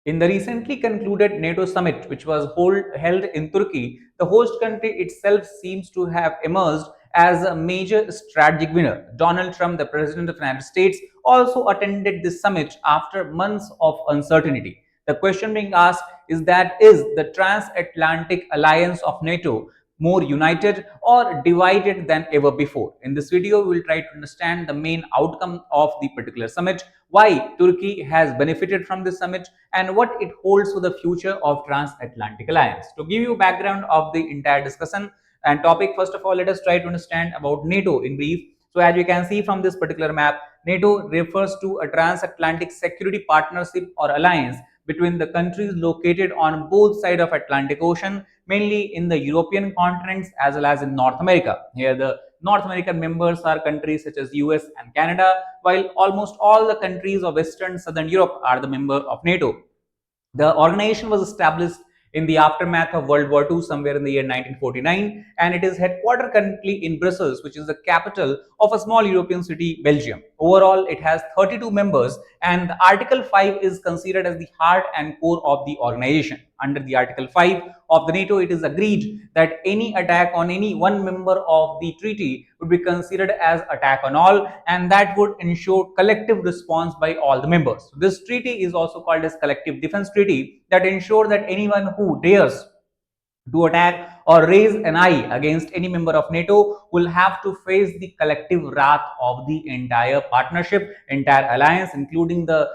In the recently concluded NATO summit, which was held in Turkey, the host country itself seems to have emerged as a major strategic winner. Donald Trump, the President of the United States, also attended this summit after months of uncertainty. The question being asked is the transatlantic alliance of NATO more united or divided than ever before? In this video, we will try to understand the main outcome of the particular summit, why Turkey has benefited from this summit, and what it holds for the future of transatlantic alliance. To give you background of the entire discussion and topic, first of all, let us try to understand about NATO in brief. So as you can see from this particular map, NATO refers to a transatlantic security partnership or alliance between the countries located on both sides of Atlantic Ocean, mainly in the European continents as well as in North America. Here the North American members are countries such as US and Canada, while almost all the countries of Western and Southern Europe are the member of NATO. The organization was established in the aftermath of World War II, somewhere in the year 1949, and it is headquartered currently in Brussels, which is the capital of a small European city, Belgium. Overall, it has 32 members, and Article 5 is considered as the heart and core of the organization. Under the Article 5 of the NATO, it is agreed that any attack on any one member of the treaty would be considered as attack on all, and that would ensure collective response by all the members. So this treaty is also called as collective defense treaty, that ensure that anyone who dares to attack or raise an eye against any member of NATO will have to face the collective wrath of the entire partnership, entire alliance, including the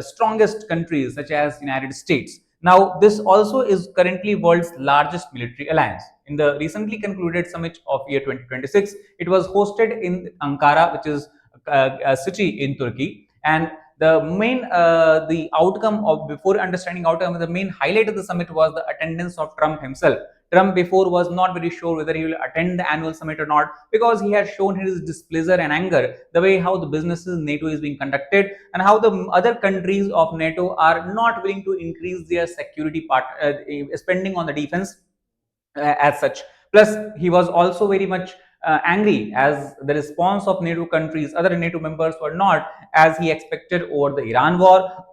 strongest countries such as United States. Now, this also is currently world's largest military alliance. In the recently concluded summit of year 2026, it was hosted in Ankara, which is a city in Turkey, and the outcome of, before understanding outcome, the main highlight of the summit was the attendance of Trump himself. Trump before was not very sure whether he will attend the annual summit or not, because he has shown his displeasure and anger the way how the businesses NATO is being conducted and how the other countries of NATO are not willing to increase their security spending on the defense as such. Plus, he was also very much angry as the response of NATO countries, other NATO members, were not as he expected over the Iran war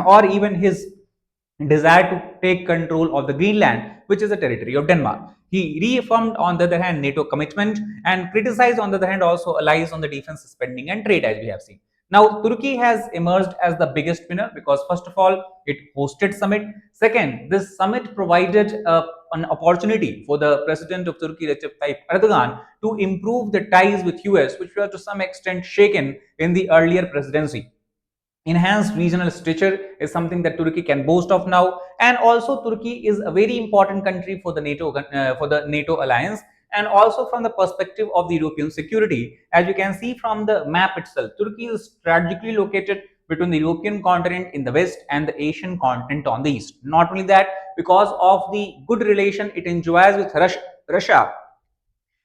or even his desire to take control of the Greenland, which is a territory of Denmark. He reaffirmed, on the other hand, NATO commitment and criticized, on the other hand, also allies on the defense spending and trade, as we have seen. Now, Turkey has emerged as the biggest winner because, first of all, it hosted summit. Second, this summit provided an opportunity for the president of Turkey, Recep Tayyip Erdogan, to improve the ties with US, which were to some extent shaken in the earlier presidency. Enhanced regional stature is something that Turkey can boast of now, and also Turkey is a very important country for the NATO alliance, and also from the perspective of the European security. As you can see from the map itself, Turkey is strategically located between the European continent in the west and the Asian continent on the east. Not only that, because of the good relation it enjoys with Russia,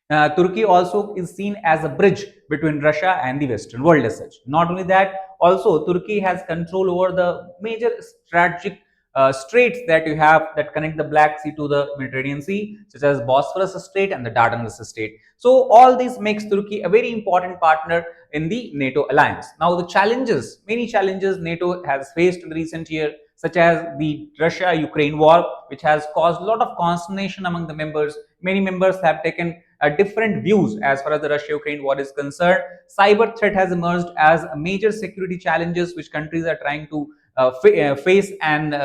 Turkey also is seen as a bridge between Russia and the Western world as such. Not only that, also Turkey has control over the major strategic straits that you have that connect the Black Sea to the Mediterranean Sea, such as Bosphorus Strait and the Dardanelles Strait. So all this makes Turkey a very important partner in the NATO alliance. Now, the challenges, many challenges NATO has faced in the recent year, such as the Russia-Ukraine war, which has caused a lot of consternation among the members. Many members have taken different views as far as the Russia-Ukraine war is concerned. Cyber threat has emerged as a major security challenges which countries are trying to face and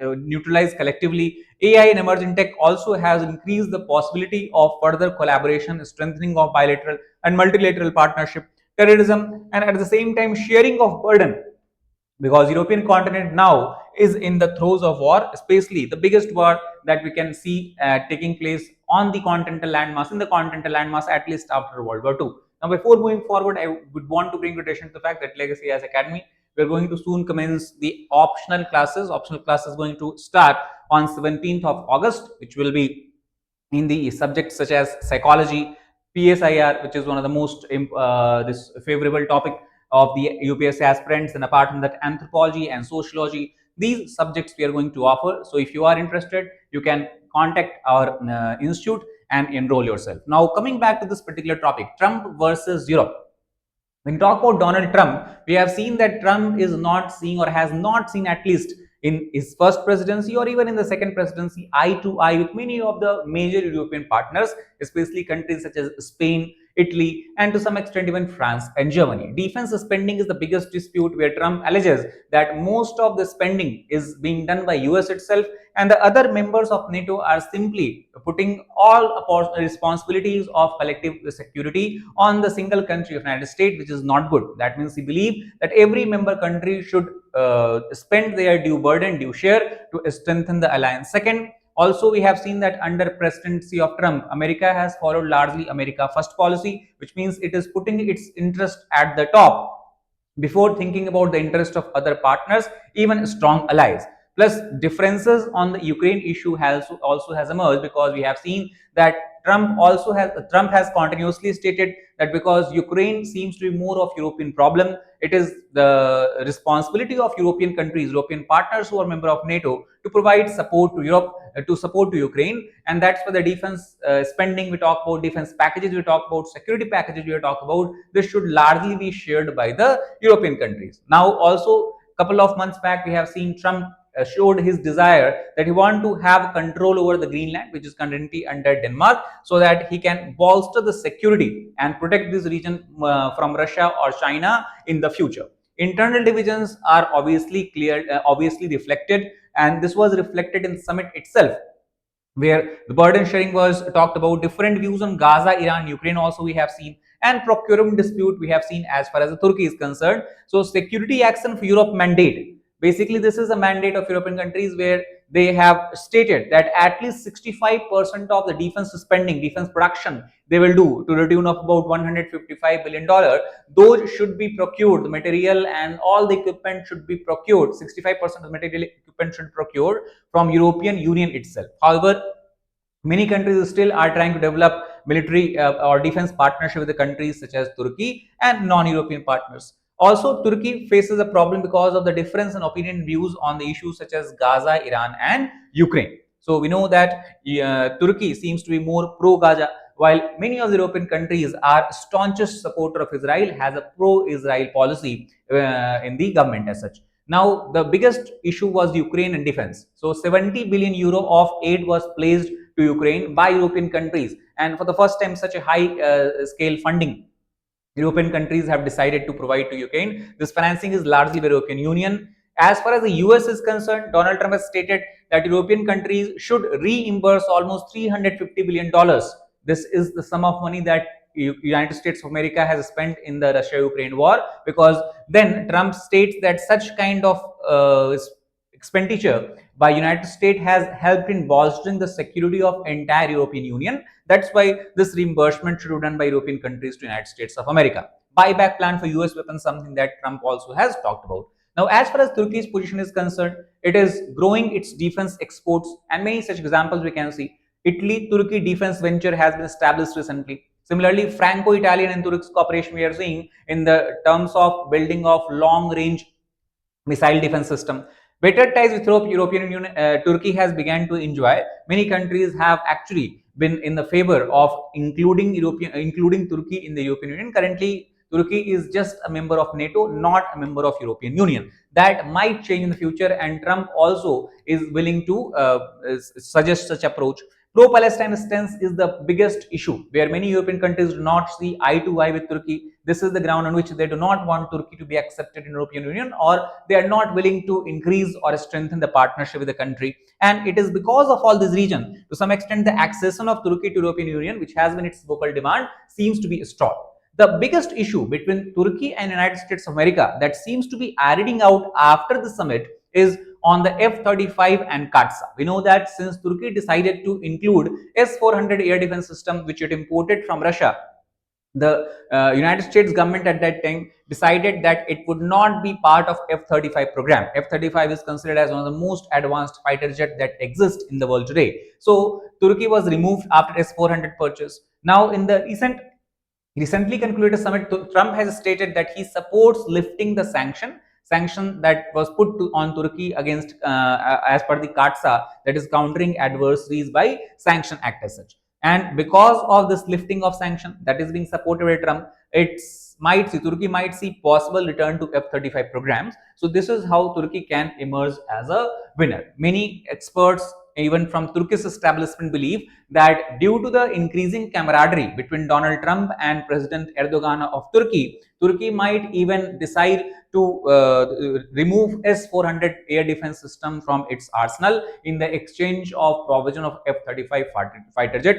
neutralize collectively. AI and emerging tech also has increased the possibility of further collaboration, strengthening of bilateral and multilateral partnership, terrorism, and at the same time sharing of burden, because European continent now is in the throes of war, especially the biggest war that we can see taking place on the continental landmass, in the continental landmass, at least after World War II. Now, before moving forward, I would want to bring attention to the fact that Legacy IAS Academy, we are going to soon commence the optional classes. Optional classes going to start on 17th of August, which will be in the subjects such as psychology, PSIR, which is one of the most this favorable topic of the UPSC aspirants, and apart from that, anthropology and sociology. These subjects we are going to offer. So if you are interested, you can contact our institute and enroll yourself. Now, coming back to this particular topic, Trump versus Europe. When we talk about Donald Trump, we have seen that Trump is not seeing, or has not seen at least, in his first presidency or even in the second presidency, eye to eye with many of the major European partners, especially countries such as Spain, Italy, and to some extent even France and Germany. Defense spending is the biggest dispute, where Trump alleges that most of the spending is being done by US itself, and the other members of NATO are simply putting all responsibilities of collective security on the single country of United States, which is not good. That means we believe that every member country should spend their due burden, due share to strengthen the alliance. Second, also, we have seen that under presidency of Trump, America has followed largely America first policy, which means it is putting its interest at the top before thinking about the interest of other partners, even strong allies. Plus, differences on the Ukraine issue also has emerged, because we have seen that Trump has continuously stated that because Ukraine seems to be more of European problem, it is the responsibility of European countries, European partners who are member of NATO, to provide support to Europe, to support to Ukraine. And that's where the defense spending we talk about, defense packages we talk about, security packages we talk about, this should largely be shared by the European countries. Now, also, couple of months back, we have seen Trump showed his desire that he want to have control over the Greenland, which is currently under Denmark, so that he can bolster the security and protect this region from Russia or China in the future. Internal divisions are obviously reflected, and this was reflected in the summit itself, where the burden sharing was talked about. Different views on Gaza, Iran, Ukraine also we have seen, and procurement dispute we have seen as far as the Turkey is concerned. So, security action for Europe mandate. Basically, this is a mandate of European countries where they have stated that at least 65% of the defense spending, defense production, they will do to the tune of about $155 billion. Those should be procured, the material and all the equipment should be procured. 65% of the material equipment should be procured from European Union itself. However, many countries still are trying to develop military or defense partnership with the countries such as Turkey and non-European partners. Also, Turkey faces a problem because of the difference in opinion and views on the issues such as Gaza, Iran, and Ukraine. So we know that Turkey seems to be more pro-Gaza, while many of the European countries are staunchest supporter of Israel, has a pro-Israel policy in the government as such. Now, the biggest issue was Ukraine and defense. So, 70 billion euro of aid was placed to Ukraine by European countries, and for the first time, such a high scale funding European countries have decided to provide to Ukraine. This financing is largely by European Union. As far as the US is concerned, Donald Trump has stated that European countries should reimburse almost $350 billion. This is the sum of money that United States of America has spent in the Russia-Ukraine war, because then Trump states that such kind of expenditure by United States has helped in bolstering the security of entire European Union. That's why this reimbursement should be done by European countries to United States of America. Buyback plan for US weapons, something that Trump also has talked about. Now, as far as Turkey's position is concerned, it is growing its defense exports, and many such examples we can see. Italy-Turkey defense venture has been established recently. Similarly, Franco-Italian and Turkish cooperation we are seeing in the terms of building of long-range missile defense system. Better ties with European Union, Turkey has begun to enjoy. Many countries have actually been in the favor of including Turkey in the European Union. Currently, Turkey is just a member of NATO, not a member of European Union. That might change in the future, and Trump also is willing to suggest such approach. Pro-Palestine stance is the biggest issue, where many European countries do not see eye to eye with Turkey. This is the ground on which they do not want Turkey to be accepted in European Union, or they are not willing to increase or strengthen the partnership with the country. And it is because of all this region, to some extent, the accession of Turkey to European Union, which has been its vocal demand, seems to be stalled. The biggest issue between Turkey and United States of America that seems to be ironing out after the summit is on the F-35 and CAATSA. We know that since Turkey decided to include S-400 air defense system, which it imported from Russia, the United States government at that time decided that it would not be part of F-35 program. F-35 is considered as one of the most advanced fighter jet that exists in the world today. So Turkey was removed after S-400 purchase. Now, in the recently concluded summit, Trump has stated that he supports lifting the sanction that was put on Turkey against as per the CAATSA, that is countering adversaries by sanction act as such. And because of this lifting of sanction that is being supported by Trump, Turkey might see possible return to F-35 programs. So this is how Turkey can emerge as a winner. Many experts, even from Turkish establishment, believe that due to the increasing camaraderie between Donald Trump and President Erdogan of Turkey, Turkey might even decide to remove S-400 air defense system from its arsenal in the exchange of provision of F-35 fighter jet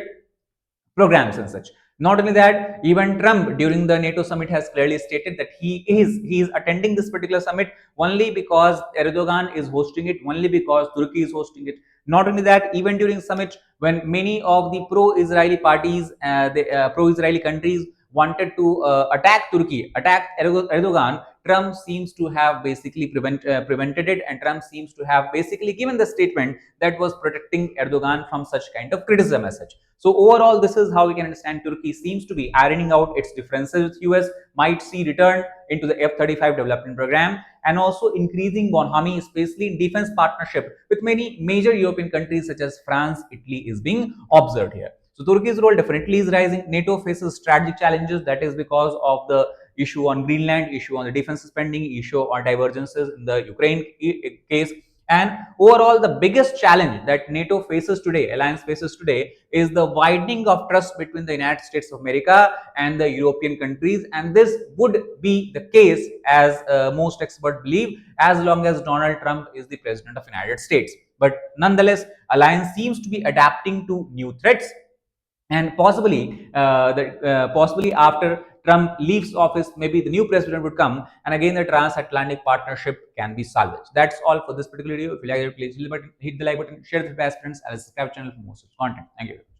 programs and such. Not only that, even Trump during the NATO summit has clearly stated that he is attending this particular summit only because Erdogan is hosting it, only because Turkey is hosting it. Not only that, even during summit, when many of the pro-Israeli parties, the pro-Israeli countries wanted to attack Turkey, attack Erdogan, Trump seems to have basically prevented it, and Trump seems to have basically given the statement that was protecting Erdogan from such kind of criticism as such. So overall, this is how we can understand Turkey seems to be ironing out its differences with US, might see return into the F-35 development program, and also increasing bonhomie, especially in defense partnership with many major European countries such as France, Italy is being observed here. So Turkey's role definitely is rising. NATO faces strategic challenges. That is because of the issue on Greenland, issue on the defense spending, issue on divergences in the Ukraine case. And overall, the biggest challenge that NATO faces today, alliance faces today, is the widening of trust between the United States of America and the European countries. And this would be the case, as most experts believe, as long as Donald Trump is the president of the United States. But nonetheless, alliance seems to be adapting to new threats, and possibly after Trump leaves office, maybe the new president would come, and again the transatlantic partnership can be salvaged. That's all for this particular video. If you like it, please hit the like button, share it with your best friends, and subscribe to the channel for more such content. Thank you.